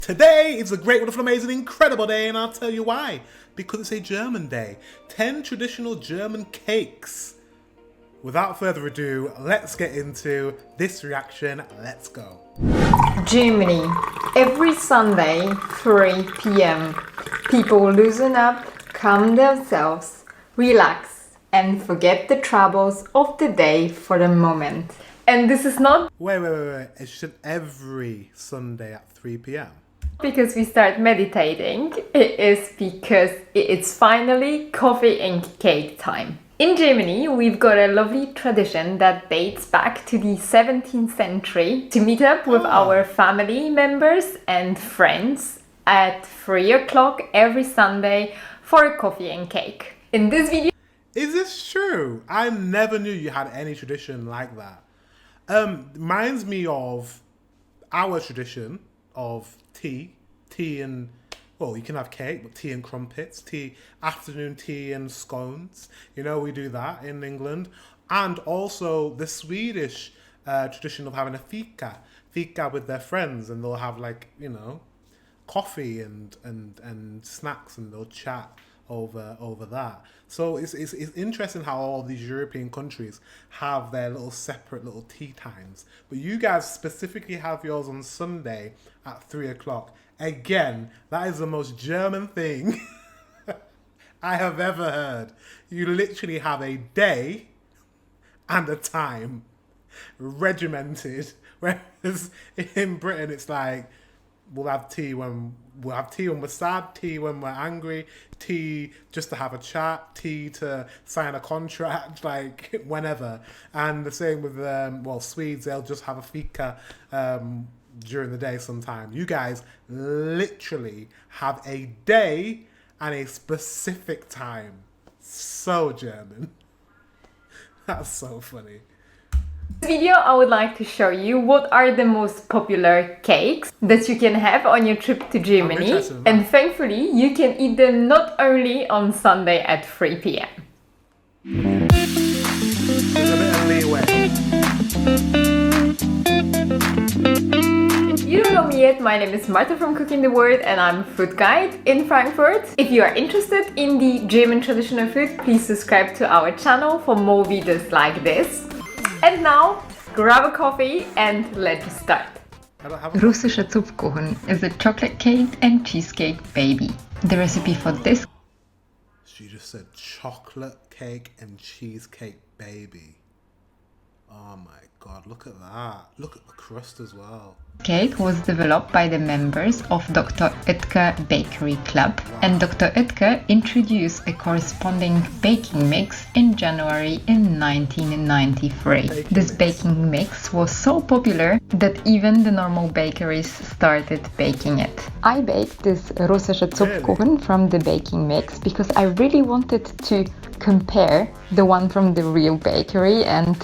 Today is a great, wonderful, amazing, incredible day, and I'll tell you why. Because it's a German day. 10 traditional German cakes. Without further ado, let's get into this reaction. Let's go. Germany. Every Sunday, 3 p.m. People loosen up, calm themselves, relax, and forget the troubles of the day for the moment. And this is not Wait. It's just every Sunday at 3 p.m. because we start meditating. It is because it's finally coffee and cake time. In Germany, we've got a lovely tradition that dates back to the 17th century to meet up with our family members and friends at 3 o'clock every Sunday for a coffee and cake. In this video, Is this true? I never knew you had any tradition like that. Reminds me of our tradition of tea and, well, you can have cake, but tea and crumpets, afternoon tea and scones. You know, we do that in England. And also the Swedish tradition of having a fika with their friends, and they'll have, like, you know, coffee and snacks, and they'll chat over that. So it's interesting how all these European countries have their little separate little tea times, but you guys specifically have yours on Sunday at 3 o'clock. Again, that is the most German thing I have ever heard. You literally have a day and a time regimented, whereas in Britain it's like, we'll have tea when we're sad, tea when we're angry, tea just to have a chat, tea to sign a contract, like whenever. And the same with Swedes, they'll just have a fika during the day sometime. You guys literally have a day and a specific time. So German. That's so funny. in this video, I would like to show you what are the most popular cakes that you can have on your trip to Germany. And thankfully, you can eat them not only on Sunday at 3 p.m. There's a bit of leeway. If you don't know me yet, my name is Marta from Cooking the Word and I'm a food guide in Frankfurt. If you are interested in the German traditional food, please subscribe to our channel for more videos like this. And now, grab a coffee and let's start. Russischer Zupfkuchen is a chocolate cake and cheesecake baby. The recipe for this. She just said chocolate cake and cheesecake baby. Oh my god, look at that. Look at the crust as well. Cake was developed by the members of Dr. Oetker Bakery Club, and Dr. Oetker introduced a corresponding baking mix in January in 1993. This baking mix was so popular that even the normal bakeries started baking it. I baked this Russischer Zupfkuchen from the baking mix because I really wanted to compare the one from the real bakery and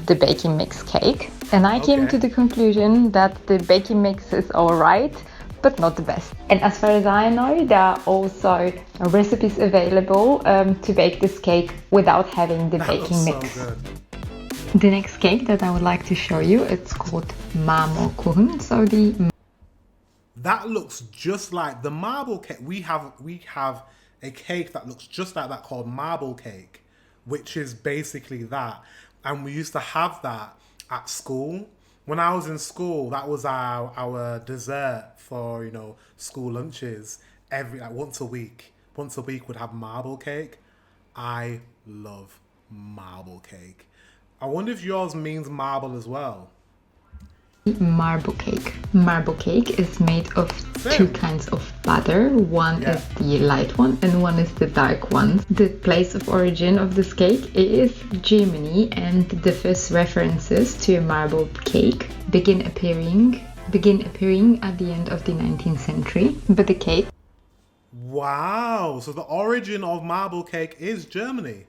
the baking mix cake. And I came to the conclusion that the baking mix is alright, but not the best. And as far as I know, there are also recipes available to bake this cake without having the baking mix. So good. The next cake that I would like to show you, it's called Marmorkuchen. So That looks just like the marble cake. We have a cake that looks just like that called marble cake, which is basically that. And we used to have that at school. When I was in school, that was our dessert for, you know, school lunches. Once a week would have marble cake. I love marble cake. I wonder if yours means marble as well. marble cake. Marble cake is made of two kinds of butter. One is the light one and one is the dark one. The place of origin of this cake is Germany, and the first references to a marble cake begin appearing at the end of the 19th century. But the cake... Wow, so the origin of marble cake is Germany.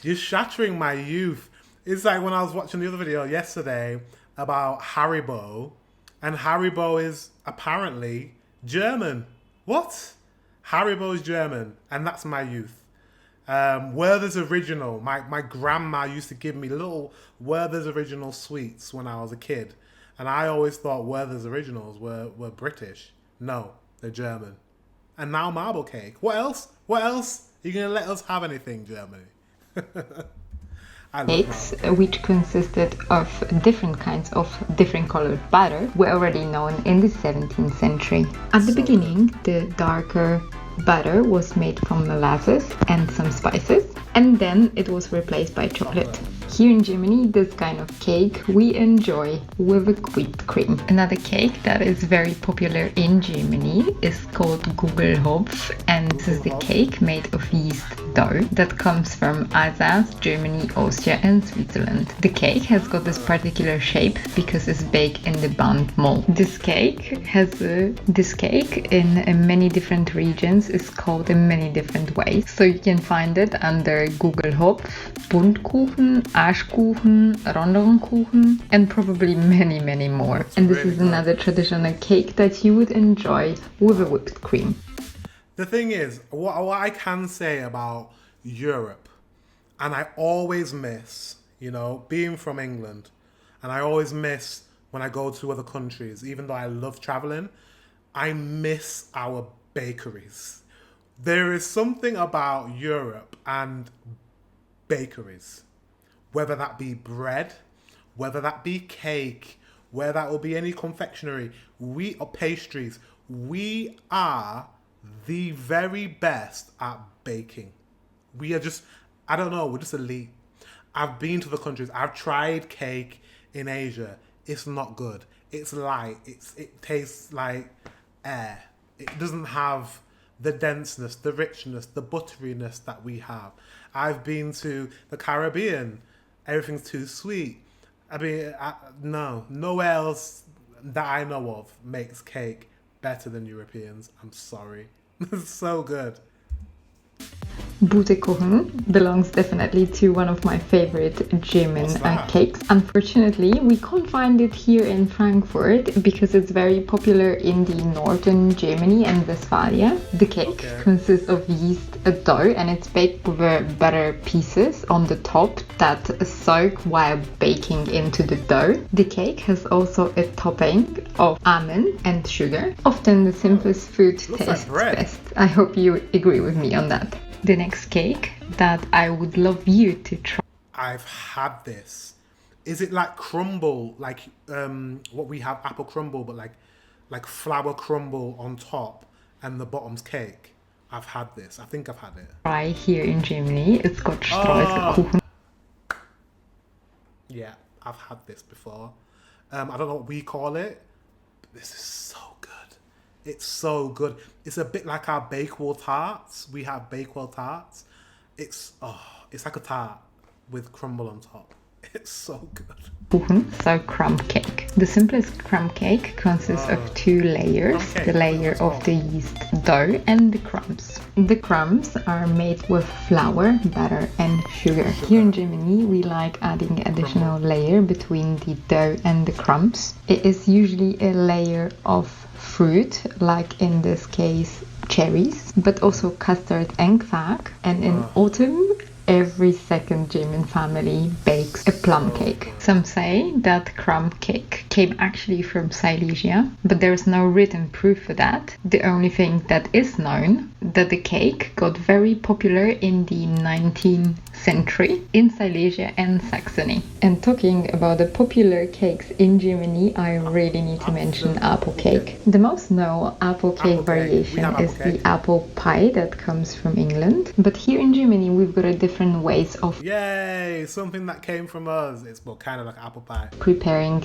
You're shattering my youth. It's like when I was watching the other video yesterday about Haribo, and Haribo is apparently German. What? Haribo is German, and that's my youth. Werther's Original. My grandma used to give me little Werther's Original sweets when I was a kid. And I always thought Werther's Originals were British. No, they're German. And now marble cake. What else? What else? Are you going to let us have anything, Germany? I love Cakes, marble. which consisted of different kinds of different colored batter, were already known in the 17th century. At the So beginning, the darker batter was made from molasses and some spices, and then it was replaced by chocolate. Here in Germany, this kind of cake we enjoy with a whipped cream. Another cake that is very popular in Germany is called Gugelhopf, and this is the cake made of yeast dough that comes from Alsace, Germany, Austria and Switzerland. The cake has got this particular shape because it's baked in the band mold. This cake in many different regions is called in many different ways. So you can find it under Gugelhopf, Buntkuchen, Aschkuchen, Rondonkuchen, and probably many more. That's And this really is good. another traditional cake that you would enjoy with a whipped cream. The thing is, what I can say about Europe, and I always miss, being from England, and I always miss when I go to other countries, even though I love traveling, I miss our bakeries. There is something about Europe and bakeries, whether that be bread, whether that be cake, whether that will be any confectionery, or pastries, we are the very best at baking. We are just, I don't know, we're just elite. I've been to the countries, I've tried cake in Asia. It's not good. It's light. It tastes like air. It doesn't have the denseness, the richness, the butteriness that we have. I've been to the Caribbean. Everything's too sweet. I mean, nowhere else that I know of makes cake better than Europeans. I'm sorry. It's so good. Butekuchen belongs definitely to one of my favorite German What's that? cakes. Unfortunately, we can't find it here in Frankfurt because it's very popular in the northern Germany and Westphalia. The cake consists of yeast dough and it's baked with butter pieces on the top that soak while baking into the dough. The cake has also a topping of almond and sugar. Often the simplest food Looks like tastes bread. best. I hope you agree with me on that. The next cake that I would love you to try. I've had this. Is it like crumble, like what we have, apple crumble, but like flour crumble on top and the bottom's cake? I've had this. I think I've had it. Try here in Germany. It's called Streuselkuchen. Yeah, I've had this before. I don't know what we call it. But this is so good. It's so good. It's a bit like our Bakewell tarts. We have Bakewell tarts. It's like a tart with crumble on top. It's so good. So crumb cake. The simplest crumb cake consists of two layers, Crumb cake, the layer that's of all. the yeast dough and the crumbs. The crumbs are made with flour, butter and sugar. Here in Germany we like adding additional layer between the dough and the crumbs. It is usually a layer of fruit, like in this case cherries, but also custard and quark. And in autumn every second German family bakes a plum cake. Some say that crumb cake came actually from Silesia, but there is no written proof for that. The only thing that is known that the cake got very popular in the 19th century in Silesia and Saxony. And talking about the popular cakes in Germany, I really need to mention apple cake. The most known apple cake variation apple is cake. the apple pie that comes from England. But here in Germany, we've got a different ways of Yay! Something that came from us. It's kind of like apple pie. preparing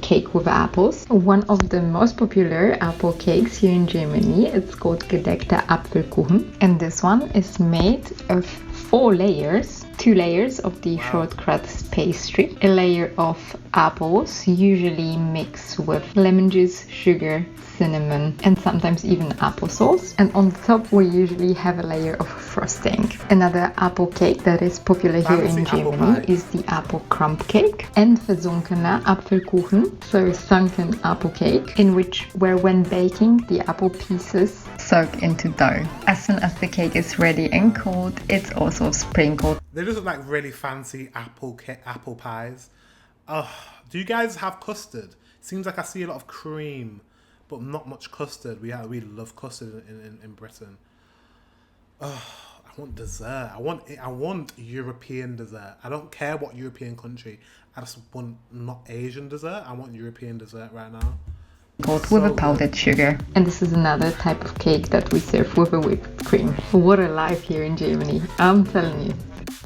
cake with apples. One of the most popular apple cakes here in Germany, it's called gedeckter Apfelkuchen. And this one is made of 4 layers. 2 layers of the short crust pastry, a layer of apples, usually mixed with lemon juice, sugar, cinnamon, and sometimes even applesauce. And on the top we usually have a layer of frosting. Another apple cake that is popular here in Fancy apple Germany pie. is the apple crumb cake and versunkener Apfelkuchen, so sunken apple cake, where when baking the apple pieces soak into dough. As soon as the cake is ready and cold, it's also sprinkled. They just look like really fancy apple pies. Oh, do you guys have custard? Seems like I see a lot of cream, but not much custard. We love custard in Britain. Oh, I want dessert. I want European dessert. I don't care what European country. I just want not Asian dessert. I want European dessert right now. With a powdered sugar. And this is another type of cake that we serve with a whipped cream. What a life here in Germany, I'm telling you.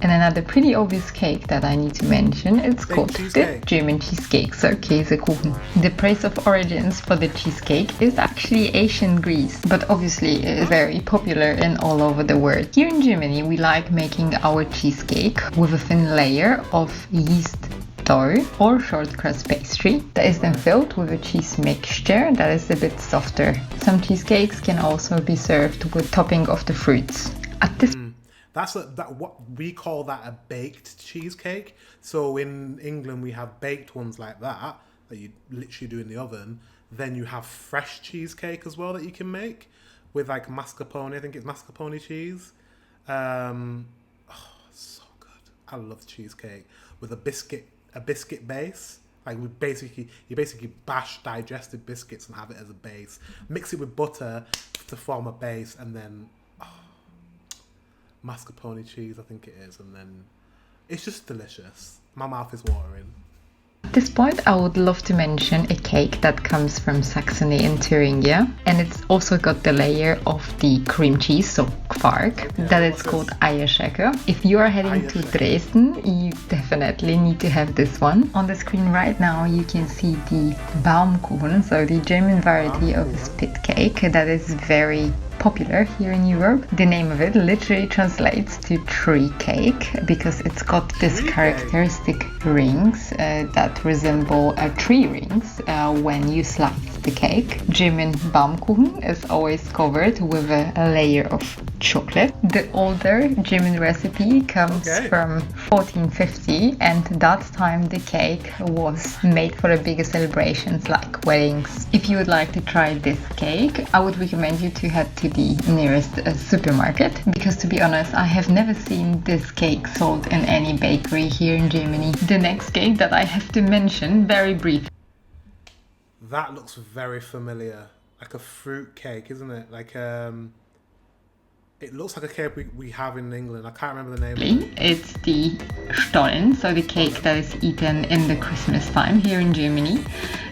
And another pretty obvious cake that I need to mention, it's called the German cheesecake, so Käsekuchen. The place of origins for the cheesecake is actually ancient Greece, but obviously it is very popular in all over the world. Here in Germany, we like making our cheesecake with a thin layer of yeast dough or short crust pastry that is then filled with a cheese mixture that is a bit softer. Some cheesecakes can also be served with topping of the fruits. At this What we call that a baked cheesecake. So in England we have baked ones like that you literally do in the oven. Then you have fresh cheesecake as well that you can make with like mascarpone. I think it's mascarpone cheese. So good. I love cheesecake with a biscuit base. Like you basically bash digested biscuits and have it as a base. Mix it with butter to form a base, and then mascarpone cheese, I think it is, and then it's just delicious. My mouth is watering. At this point, I would love to mention a cake that comes from Saxony in Thuringia, and it's also got the layer of the cream cheese, so Quark, that it's called Eierschecke. If you are heading to Dresden, you definitely need to have this one. On the screen right now, you can see the Baumkuchen, so the German variety of a spit cake that is very popular here in Europe. The name of it literally translates to tree cake because it's got this characteristic rings that resemble tree rings when you slice the cake. German Baumkuchen is always covered with a layer of chocolate. The older German recipe comes from 1450, and that time the cake was made for the bigger celebrations like weddings. If you would like to try this cake, I would recommend you to head to the nearest supermarket, because to be honest, I have never seen this cake sold in any bakery here in Germany. The next cake that I have to mention very briefly. That looks very familiar, like a fruit cake, isn't it? Like it looks like a cake we have in England. I can't remember the name of it. It's the Stollen, so the cake that is eaten in the Christmas time here in Germany.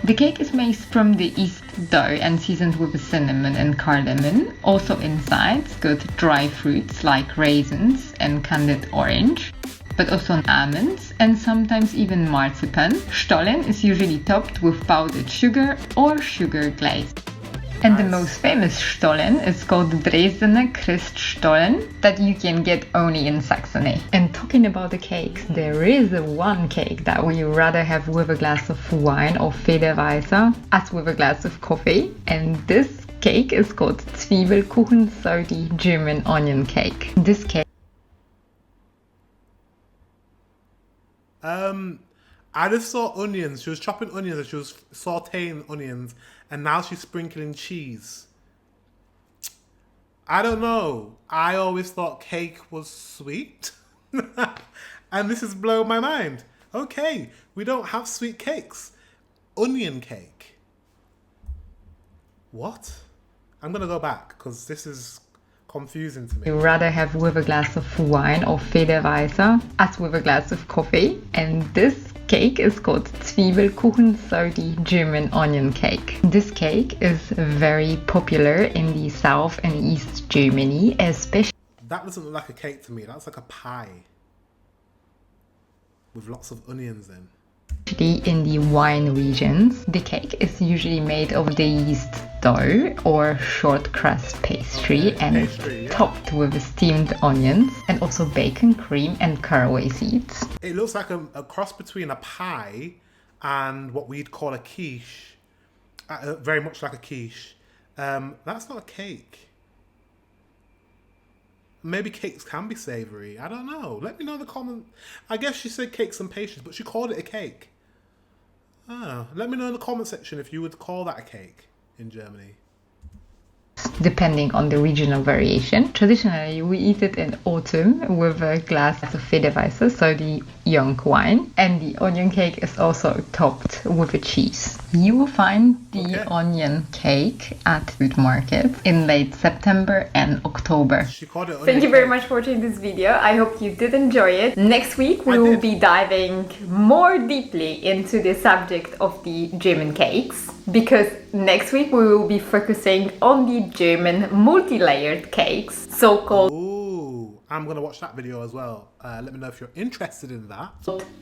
The cake is made from the yeast dough and seasoned with cinnamon and cardamom. Also inside, it's got dry fruits like raisins and candied orange, but also almonds and sometimes even marzipan. Stollen is usually topped with powdered sugar or sugar glaze. And the most famous Stollen is called Dresdener Christstollen, that you can get only in Saxony. And talking about the cakes, there is one cake that we rather have with a glass of wine or Federweißer as with a glass of coffee. And this cake is called Zwiebelkuchen, so the German onion cake. This cake I just saw onions. She was chopping onions and she was sauteing onions, and now she's sprinkling cheese. I don't know. I always thought cake was sweet. And this has blown my mind. Okay, we don't have sweet cakes. Onion cake. What? I'm going to go back because this is confusing to me. You rather have with a glass of wine or Federweißer as with a glass of coffee. And this cake is called Zwiebelkuchen, so the German onion cake. This cake is very popular in the South and East Germany, especially. That doesn't look like a cake to me. That's like a pie with lots of onions in. In the wine regions, the cake is usually made of the yeast dough or short crust pastry and topped with steamed onions and also bacon, cream and caraway seeds. It looks like a cross between a pie and what we'd call a quiche. Very much like a quiche. That's not a cake. Maybe cakes can be savoury. I don't know. Let me know in the comment. I guess she said cakes and pastries, but she called it a cake. Oh, let me know in the comment section if you would call that a cake in Germany. Depending on the regional variation. Traditionally, we eat it in autumn with a glass of Federweißer, so the young wine. And the onion cake is also topped with a cheese. You will find the Okay. onion cake at food markets in late September and October. She called it Thank you very cake. much for watching this video. I hope you did enjoy it. Next week we I will did. be diving more deeply into the subject of the German cakes, because next week we will be focusing on the German multi-layered cakes, so-called Ooh, I'm gonna watch that video as well. Let me know if you're interested in that.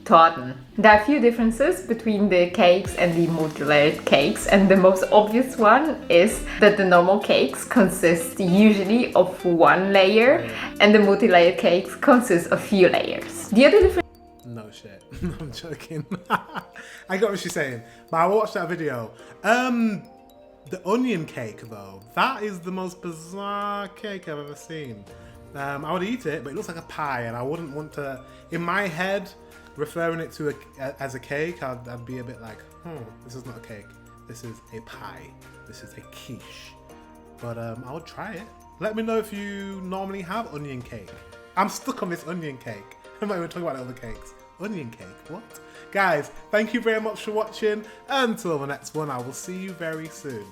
Torten. There are a few differences between the cakes and the multi-layered cakes, and the most obvious one is that the normal cakes consist usually of one layer and the multi-layered cakes consist of few layers. The other difference No shit. I'm joking. I got what she's saying. But I watched that video. The onion cake though, that is the most bizarre cake I've ever seen. I would eat it, but it looks like a pie, and I wouldn't want to. In my head, referring it to as a cake, I'd be a bit like, this is not a cake. This is a pie. This is a quiche. But I would try it. Let me know if you normally have onion cake. I'm stuck on this onion cake. I'm not even talking about the other cakes. Onion cake, what? Guys, thank you very much for watching. Until the next one, I will see you very soon.